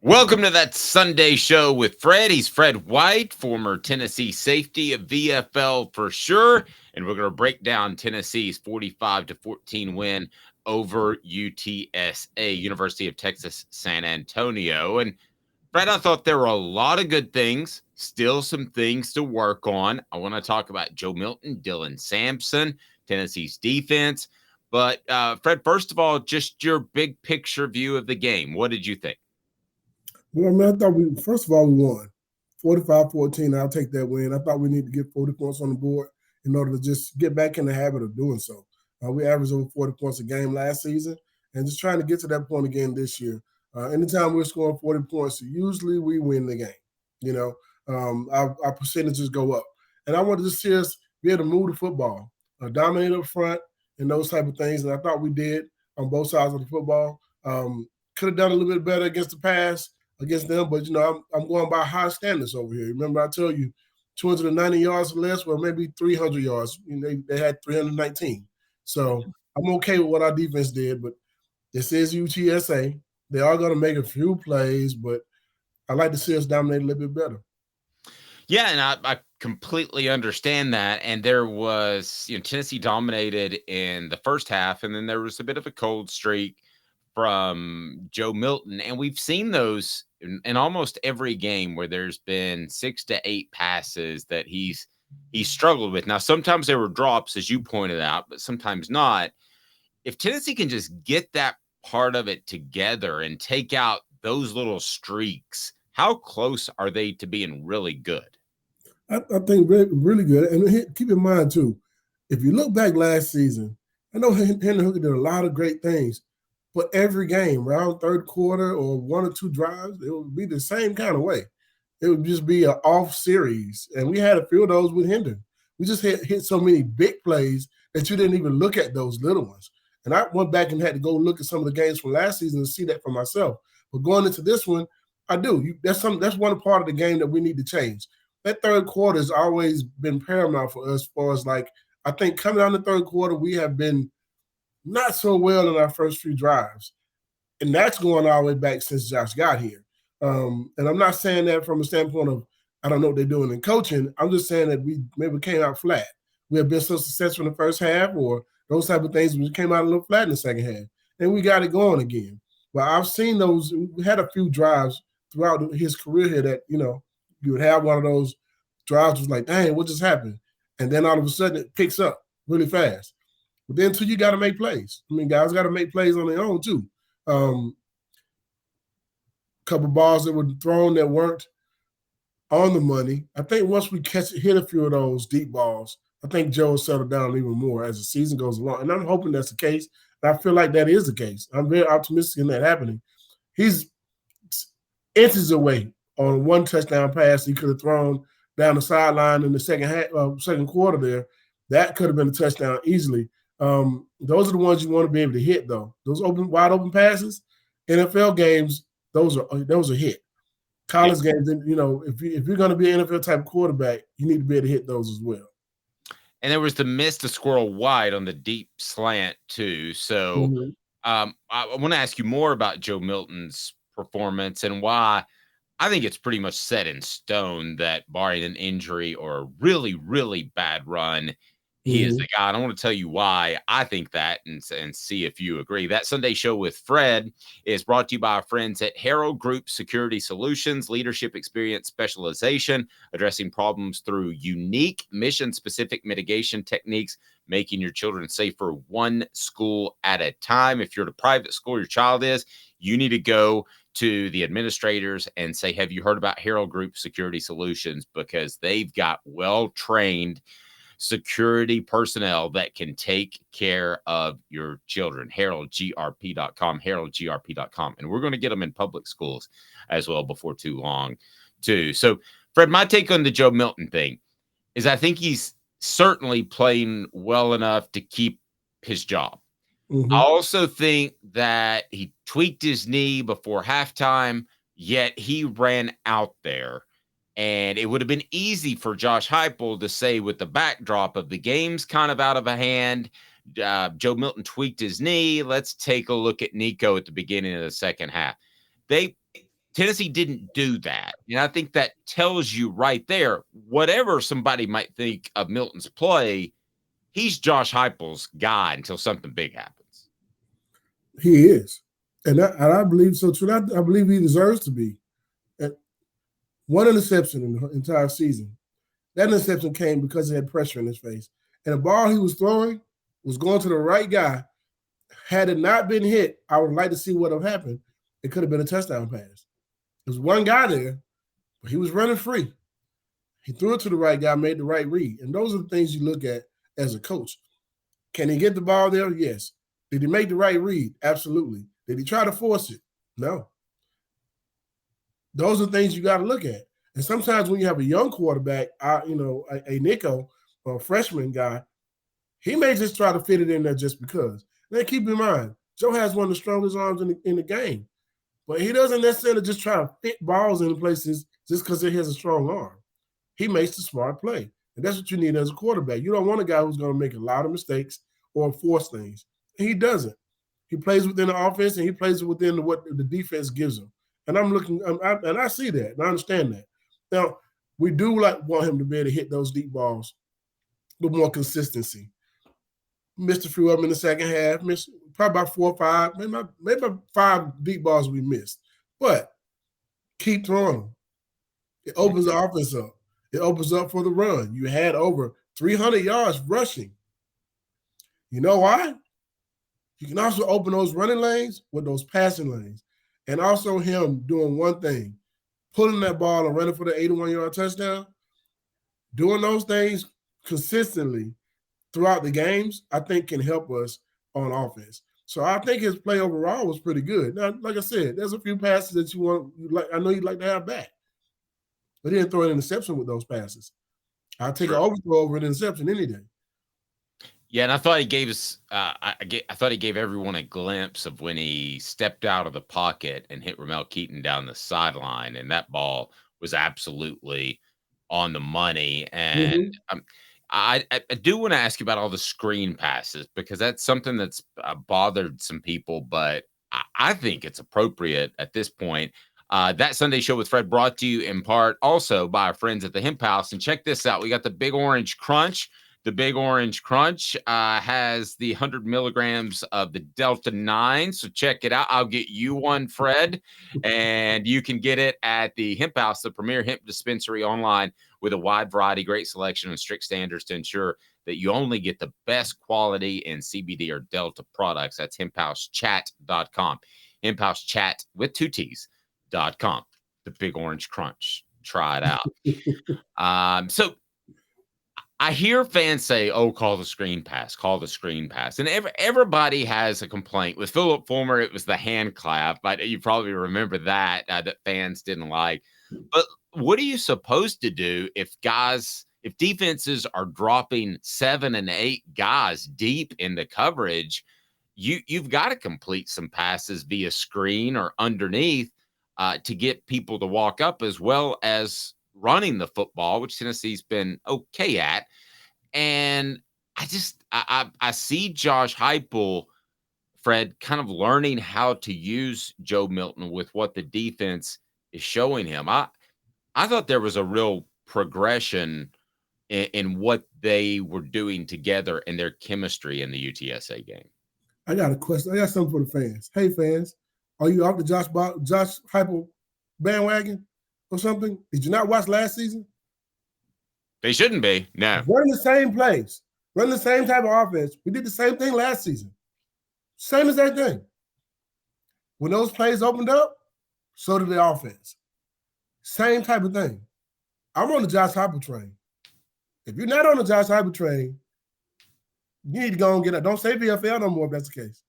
Welcome to that Sunday show with Fred. He's Fred White, former Tennessee safety of VFL for sure. And we're going to break down Tennessee's 45-14 win over UTSA, University of Texas, San Antonio. And Fred, I thought there were a lot of good things, still some things to work on. I want to talk about Joe Milton, Dylan Sampson, Tennessee's defense. But Fred, first of all, just your big picture view of the game. What did you think? Well, I mean, I thought first of all, we won 45-14. I'll take that win. I thought we need to get 40 points on the board in order to just get back in the habit of doing so. We averaged over 40 points a game last season, and just trying to get to that point again this year. Anytime we're scoring 40 points, usually we win the game. You know, our percentages go up. And I wanted to see us be able to move the football, dominate up front, and those type of things. And I thought we did on both sides of the football. Could have done a little bit better against the pass against them, but I'm going by high standards over here. Remember, I tell you, 290 yards or less, well, maybe 300 yards. They had 319. So I'm okay with what our defense did, but this is UTSA. They are going to make a few plays, but I like to see us dominate a little bit better. Yeah, and I completely understand that. And there was, Tennessee dominated in the first half, and then there was a bit of a cold streak from Joe Milton. And we've seen those in almost every game where there's been 6 to 8 passes that he's struggled with. Now, sometimes there were drops, as you pointed out, but sometimes not. If Tennessee can just get that part of it together and take out those little streaks, how close are they to being really good? I think really, really good. And keep in mind, too, if you look back last season, I know Henry Hooker did a lot of great things, but every game, around third quarter or 1 or 2 drives, it would be the same kind of way. It would just be an off series. And we had a few of those with Hendon. We just hit so many big plays that you didn't even look at those little ones. And I went back and had to go look at some of the games from last season and see that for myself. But going into this one, I do. That's one part of the game that we need to change. That third quarter has always been paramount for us, as far as I think coming out in the third quarter, we have been not so well in our first few drives. And that's going all the way back since Josh got here. And I'm not saying that from a standpoint of I don't know what they're doing in coaching. I'm just saying that we maybe came out flat. We have been so successful in the first half or those type of things. We came out a little flat in the second half. And we got it going again. But I've seen those. We had a few drives throughout his career here that, you would have one of those drives was like, dang, what just happened? And then all of a sudden it picks up really fast. But then too, you got to make plays. I mean, guys got to make plays on their own too. Couple balls that were thrown that weren't on the money. I think once we hit a few of those deep balls, I think Joe will settle down even more as the season goes along. And I'm hoping that's the case. And I feel like that is the case. I'm very optimistic in that happening. He's inches away on one touchdown pass he could have thrown down the sideline in the second quarter there. That could have been a touchdown easily. Those are the ones you want to be able to hit, though. Those wide open passes, NFL games, those are hit. College games, if you're going to be an NFL type quarterback, you need to be able to hit those as well. And there was the miss to squirrel wide on the deep slant too. So I want to ask you more about Joe Milton's performance and why I think it's pretty much set in stone that barring an injury or a really, really bad run, he is the guy. And I want to tell you why I think that and see if you agree. That Sunday show with Fred is brought to you by our friends at Harrell Group Security Solutions, leadership experience specialization, addressing problems through unique mission-specific mitigation techniques, making your children safer one school at a time. If you're at a private school, your child is, you need to go to the administrators and say, have you heard about Harrell Group Security Solutions? Because they've got well-trained security personnel that can take care of your children. HarrellGRP.com, HarrellGRP.com. And we're going to get them in public schools as well before too long, too. So, Fred, my take on the Joe Milton thing is I think he's certainly playing well enough to keep his job. I also think that he tweaked his knee before halftime, yet he ran out there. And it would have been easy for Josh Heupel to say, with the backdrop of the game's kind of out of a hand, Joe Milton tweaked his knee. Let's take a look at Nico at the beginning of the second half. To Tennessee didn't do that. And I think that tells you right there, whatever somebody might think of Milton's play, he's Josh Heupel's guy until something big happens. He is. And I believe so too. I believe he deserves to be. And one interception in the entire season. That interception came because he had pressure in his face. And the ball he was throwing was going to the right guy. Had it not been hit, I would like to see what would have happened. It could have been a touchdown pass. There's one guy there, but he was running free. He threw it to the right guy, made the right read. And those are the things you look at as a coach. Can he get the ball there? Yes. Did he make the right read? Absolutely. Did he try to force it? No. Those are things you got to look at. And sometimes when you have a young quarterback, a Nico or a freshman guy, he may just try to fit it in there just because. Now keep in mind, Joe has one of the strongest arms in the game. But he doesn't necessarily just try to fit balls in places just because he has a strong arm. He makes the smart play. And that's what you need as a quarterback. You don't want a guy who's going to make a lot of mistakes or force things. And he doesn't. He plays within the offense and he plays within what the defense gives him. And I see that and I understand that. Now, we do want him to be able to hit those deep balls with more consistency. Missed a few of them in the second half, missed probably about 4 or 5, maybe 5 deep balls we missed. But keep throwing them. It opens the offense up. It opens up for the run. You had over 300 yards rushing. You know why? You can also open those running lanes with those passing lanes. And also him doing one thing, pulling that ball and running for the 81-yard touchdown. Doing those things consistently throughout the games, I think can help us on offense. So I think his play overall was pretty good. Now, like I said, there's a few passes that I know you'd like to have back. But he didn't throw an interception with those passes. I'll take an overthrow over an interception any day. Yeah, and I thought he gave us. I thought he gave everyone a glimpse of when he stepped out of the pocket and hit Ramel Keaton down the sideline, and that ball was absolutely on the money. And I do want to ask you about all the screen passes because that's something that's bothered some people, but I think it's appropriate at this point. That Sunday Show with Fred brought to you in part also by our friends at the Hemp House. And check this out. We got the Big Orange Crunch. The Big Orange Crunch has the 100 milligrams of the Delta 9. So check it out. I'll get you one, Fred. And you can get it at the Hemp House, the premier hemp dispensary online with a wide variety, great selection, and strict standards to ensure that you only get the best quality in CBD or Delta products. That's hemphousechat.com. Hemphousechat with 2 T's.com. The Big Orange Crunch. Try it out. So I hear fans say, oh, call the screen pass. And everybody has a complaint. With Philip Fulmer, it was the hand clap. You probably remember that fans didn't like. But what are you supposed to do if defenses are dropping 7 and 8 guys deep in the coverage? You've got to complete some passes via screen or underneath to get people to walk up, as well as running the football, which Tennessee's been okay at. And I see Josh Heupel, Fred, kind of learning how to use Joe Milton with what the defense is showing him. I thought there was a real progression in what they were doing together and their chemistry in the UTSA game. I got a question. I got something for the fans. Hey, fans, are you off the Josh Heupel bandwagon or something? Did you not watch last season? They shouldn't be. No. Running the same plays, running the same type of offense. We did the same thing last season. Same exact thing. When those plays opened up, so did the offense. Same type of thing. I'm on the Josh Heupel train. If you're not on the Josh Heupel train, you need to go and get it. Don't say VFL no more if that's the case.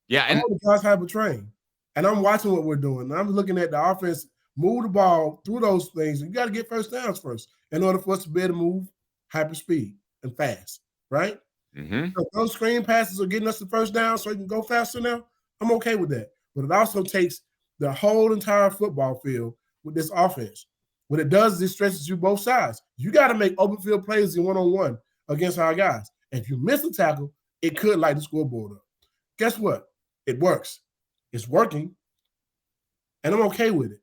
Yeah, I'm on the Josh Heupel train, and I'm watching what we're doing. I'm looking at the offense move the ball through those things. You got to get first downs first in order for us to be able to move hyper speed and fast, right? Mm-hmm. So those screen passes are getting us the first down so you can go faster now. I'm okay with that. But it also takes the whole entire football field with this offense. What it does is it stretches you both sides. You got to make open field plays in one-on-one against our guys. And if you miss a tackle, it could light the scoreboard up. Guess what? It works. It's working. And I'm okay with it.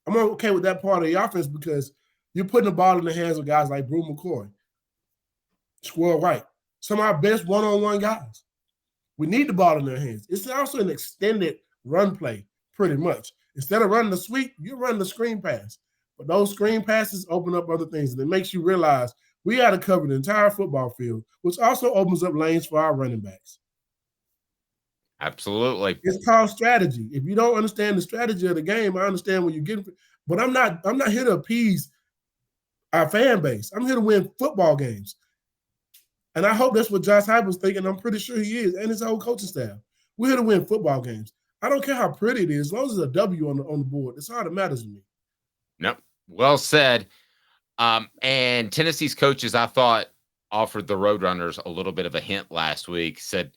I'm okay with that part of the offense because you're putting the ball in the hands of guys like Brew McCoy, Squirrel White, some of our best one-on-one guys. We need the ball in their hands. It's also an extended run play, pretty much. Instead of running the sweep, you're running the screen pass. But those screen passes open up other things, and it makes you realize we got to cover the entire football field, which also opens up lanes for our running backs. Absolutely. It's called strategy. If you don't understand the strategy of the game, I understand what you're getting. But I'm not here to appease our fan base. I'm here to win football games. And I hope that's what Josh Heupel's thinking. I'm pretty sure he is, and his whole coaching staff. We're here to win football games. I don't care how pretty it is, as long as there's a W on the board. That's all that matters to me. Nope. Well said. And Tennessee's coaches, I thought, offered the Roadrunners a little bit of a hint last week. Said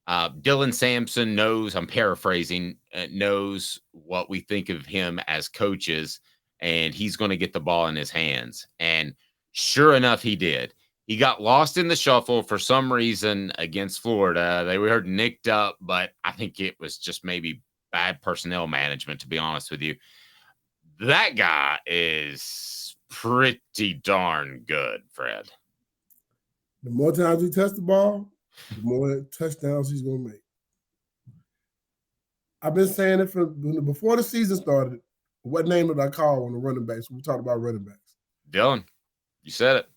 Dylan Sampson knows, I'm paraphrasing, knows what we think of him as coaches, and he's going to get the ball in his hands. And sure enough, he did. He got lost in the shuffle for some reason against Florida. They were nicked up, but I think it was just maybe bad personnel management, to be honest with you. That guy is pretty darn good, Fred. The more times he touches the ball, the more touchdowns he's going to make. I've been saying it before the season started. What name did I call on the running backs? We talked about running backs. Dylan, you said it.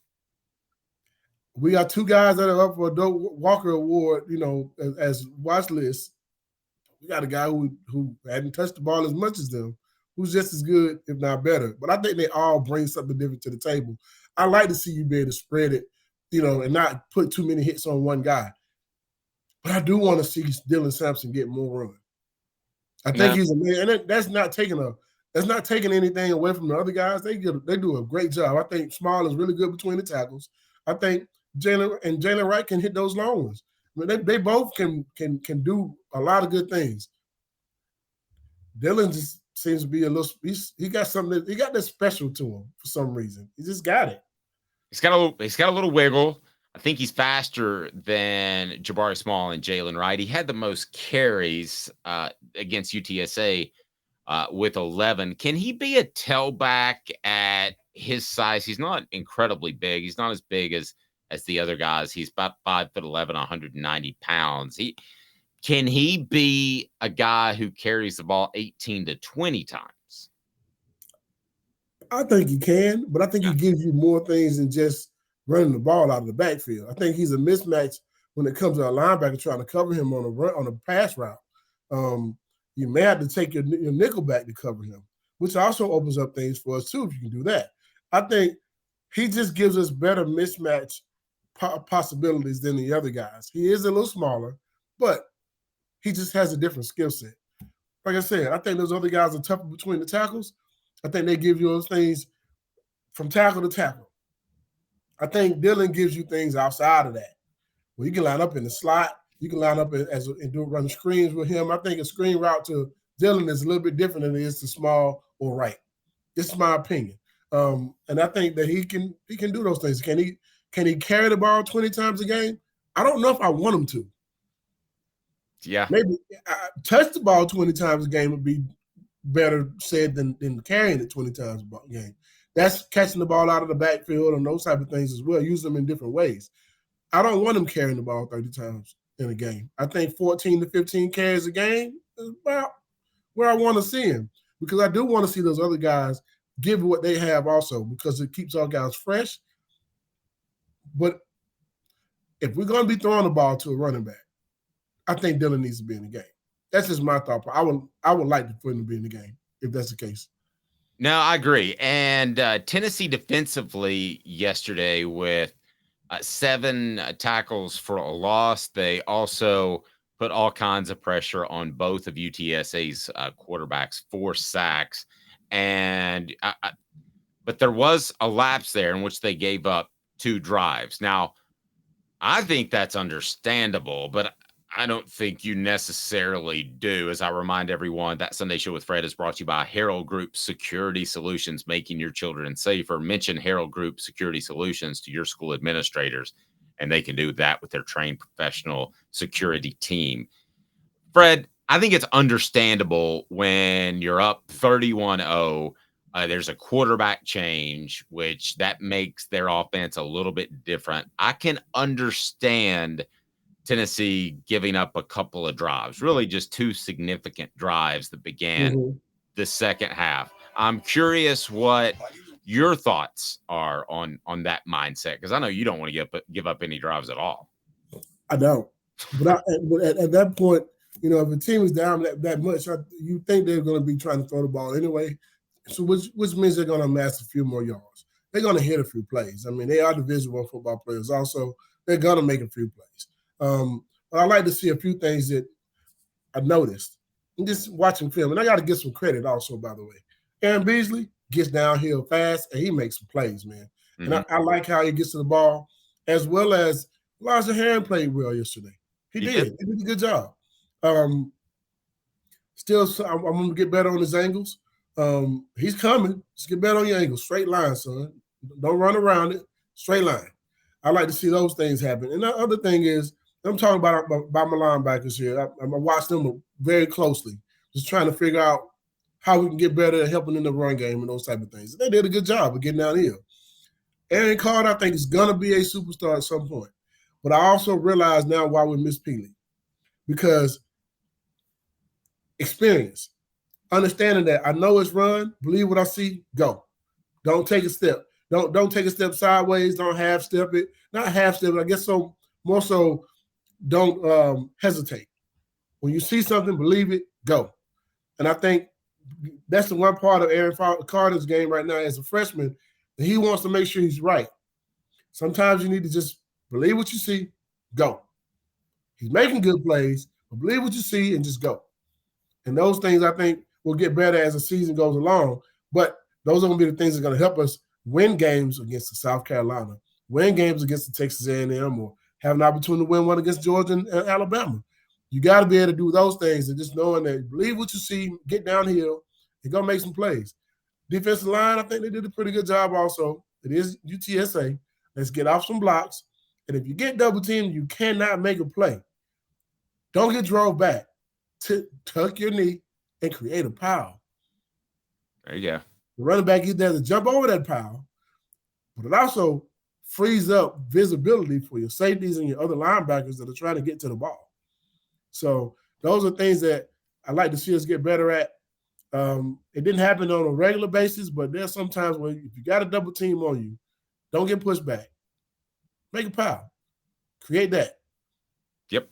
We got two guys that are up for a Doak Walker Award, as watch lists. We got a guy who hadn't touched the ball as much as them, who's just as good, if not better. But I think they all bring something different to the table. I like to see you be able to spread it, and not put too many hits on one guy. But I do want to see Dylan Sampson get more run. I think he's a man, and that's not taking anything away from the other guys. They do a great job. I think Small is really good between the tackles. I think Jalen Wright can hit those long ones. I mean, they both can do a lot of good things. Dylan just seems to be a little. He got something. He got that special to him for some reason. He just got it. He's got a little wiggle. I think he's faster than Jabari Small and Jalen Wright. He had the most carries against UTSA with 11. Can he be a tailback at his size? He's not incredibly big. He's not as big as the other guys. He's about 5'11", 190 pounds. Can he be a guy who carries the ball 18 to 20 times? I think he can, but I think he gives you more things than just running the ball out of the backfield. I think he's a mismatch when it comes to a linebacker trying to cover him on a pass route. You may have to take your nickel back to cover him, which also opens up things for us too if you can do that. I think he just gives us better mismatch possibilities than the other guys. He is a little smaller, but he just has a different skill set. Like I said, I think those other guys are tougher between the tackles. I think they give you those things from tackle to tackle. I think Dylan gives you things outside of that. Well, you can line up in the slot. You can line up and run screens with him. I think a screen route to Dylan is a little bit different than it is to Small or Wright. This is my opinion. And I think that he can do those things. Can he carry the ball 20 times a game? I don't know if I want him to. Yeah. Maybe touch the ball 20 times a game would be better said than carrying it 20 times a game. That's catching the ball out of the backfield and those type of things as well. Use them in different ways. I don't want him carrying the ball 30 times in a game. I think 14 to 15 carries a game is about where I want to see him, because I do want to see those other guys give what they have also, because it keeps our guys fresh. But if we're going to be throwing the ball to a running back, I think Dylan needs to be in the game. That's just my thought. I would like for him to be in the game if that's the case. No, I agree. And Tennessee defensively yesterday with 7 tackles for a loss. They also put all kinds of pressure on both of UTSA's quarterbacks, 4 sacks. And but there was a lapse there in which they gave up 2 drives. Now, I think that's understandable, but I don't think you necessarily do. As I remind everyone, that Sunday Show with Fred is brought to you by Harrell Group Security Solutions, making your children safer. Mention Harrell Group Security Solutions to your school administrators, and they can do that with their trained professional security team. Fred, I think it's understandable when you're up 31-0. There's a quarterback change, which that makes their offense a little bit different. I can understand Tennessee giving up a couple of drives, really just two significant drives that began the second half. I'm curious what your thoughts are on that mindset, because I know you don't want to give up any drives at all. I don't. But at that point, you know, if a team is down that much, you think they're going to be trying to throw the ball anyway. So which means they're going to amass a few more yards. They're going to hit a few plays. I mean, they are Division I football players. Also, they're going to make a few plays. But I like to see a few things that I noticed. And just watching film, and I got to give some credit also, by the way. Aaron Beasley gets downhill fast, and he makes some plays, man. And I like how he gets to the ball, as well as Elijah Herring played well yesterday. He did. He did a good job. Still, I'm going to get better on his angles. He's coming. Just get better on your angles. Straight line, son. Don't run around it. Straight line. I like to see those things happen. And the other thing is, I'm talking about my linebackers here. I watch them very closely, just trying to figure out how we can get better at helping in the run game and those type of things. They did a good job of getting down here. Aaron Carter, I think, is going to be a superstar at some point. But I also realize now why we miss Peely. Because experience, understanding that I know it's run, believe what I see, go. Don't take a step. Don't take a step sideways. Don't half step it. Not half step it. I guess so. More so, don't hesitate. When you see something, believe it, go. And I think that's the one part of Aaron Carter's game right now as a freshman that he wants to make sure he's right. Sometimes you need to just believe what you see, go. He's making good plays, but believe what you see and just go. And those things, I think, will get better as the season goes along. But those are going to be the things that are going to help us win games against the South Carolina, win games against the Texas A&M, or have an opportunity to win one against Georgia and Alabama. You got to be able to do those things and just knowing that believe what you see, get downhill, and go make some plays. Defensive line, I think they did a pretty good job also. It is UTSA. Let's get off some blocks. And if you get double teamed, you cannot make a play. Don't get drove back. Tuck your knee and create a pile. There you go. The running back is there to jump over that pile, but it also frees up visibility for your safeties and your other linebackers that are trying to get to the ball. So those are things that I like to see us get better at. It didn't happen on a regular basis, but there's sometimes where if you got a double team on you, don't get pushed back. Make a pile. Create that. Yep.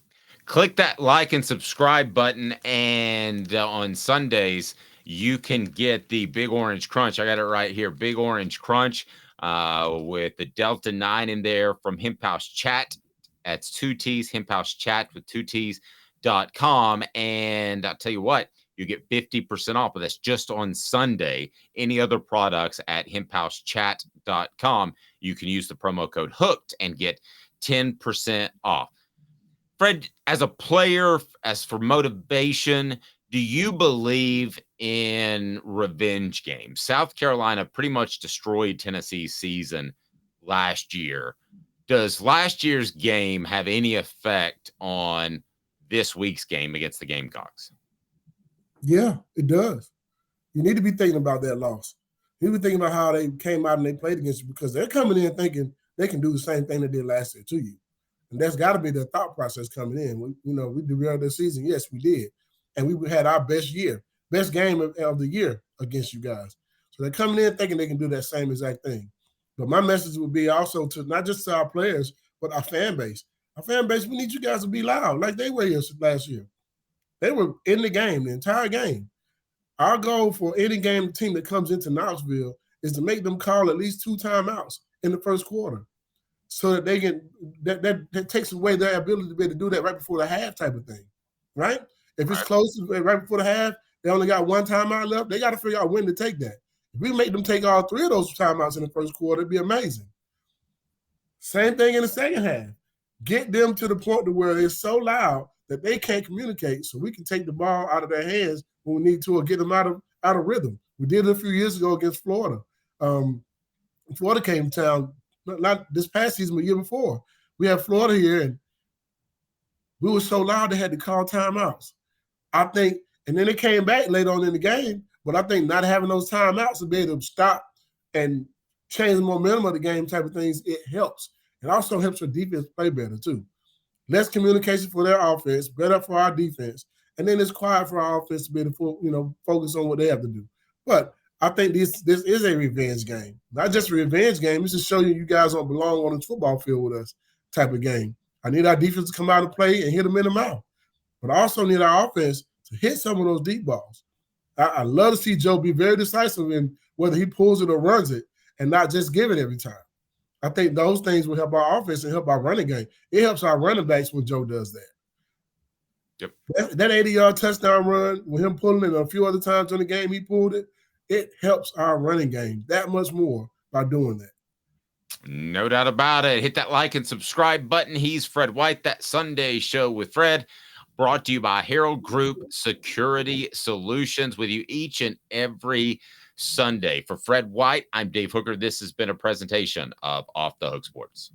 Click that like and subscribe button, and on Sundays, you can get the Big Orange Crunch. I got it right here. Big Orange Crunch with the Delta 9 in there from Hemp House Chat. That's 2 T's, Hemp House Chat with 2 T's.com. And I'll tell you what, you get 50% off, but that's just on Sunday. Any other products at hemphousechat.com, you can use the promo code HOOKED and get 10% off. Fred, as a player, as for motivation, do you believe in revenge games? South Carolina pretty much destroyed Tennessee's season last year. Does last year's game have any effect on this week's game against the Gamecocks? Yeah, it does. You need to be thinking about that loss. You need to be thinking about how they came out and they played against you, because they're coming in thinking they can do the same thing they did last year to you. And that's got to be the thought process coming in. We derailed their season. Yes, we did. And we had our best game of the year against you guys. So they're coming in thinking they can do that same exact thing. But my message would be also to not just to our players, but our fan base. Our fan base, we need you guys to be loud like they were here last year. They were in the game, the entire game. Our goal for any game team that comes into Knoxville is to make them call at least 2 timeouts in the first quarter, so that they can that takes away their ability to be able to do that right before the half type of thing, right? If it's close right before the half, they only got 1 timeout left. They got to figure out when to take that. If we make them take all 3 of those timeouts in the first quarter, it'd be amazing. Same thing in the second half. Get them to the point to where it's so loud that they can't communicate, so we can take the ball out of their hands when we need to, or get them out of rhythm. We did it a few years ago against Florida. Florida came to town, not this past season, but the year before. We had Florida here, and we were so loud they had to call timeouts. I think, and then it came back later on in the game, but I think not having those timeouts to be able to stop and change the momentum of the game type of things, it helps. It also helps your defense play better too. Less communication for their offense, better for our defense, and then it's quiet for our offense to be able to focus on what they have to do. But I think this is a revenge game. Not just a revenge game. It's to show you guys don't belong on the football field with us type of game. I need our defense to come out and play and hit them in the mouth. But I also need our offense to hit some of those deep balls. I love to see Joe be very decisive in whether he pulls it or runs it and not just give it every time. I think those things will help our offense and help our running game. It helps our running backs when Joe does that. Yep. That 80-yard touchdown run, with him pulling it a few other times in the game, he pulled it. It helps our running game that much more by doing that. No doubt about it. Hit that like and subscribe button. He's Fred White, That Sunday Show with Fred, brought to you by Harrell Group Security Solutions, with you each and every Sunday. For Fred White, I'm Dave Hooker. This has been a presentation of Off the Hook Sports.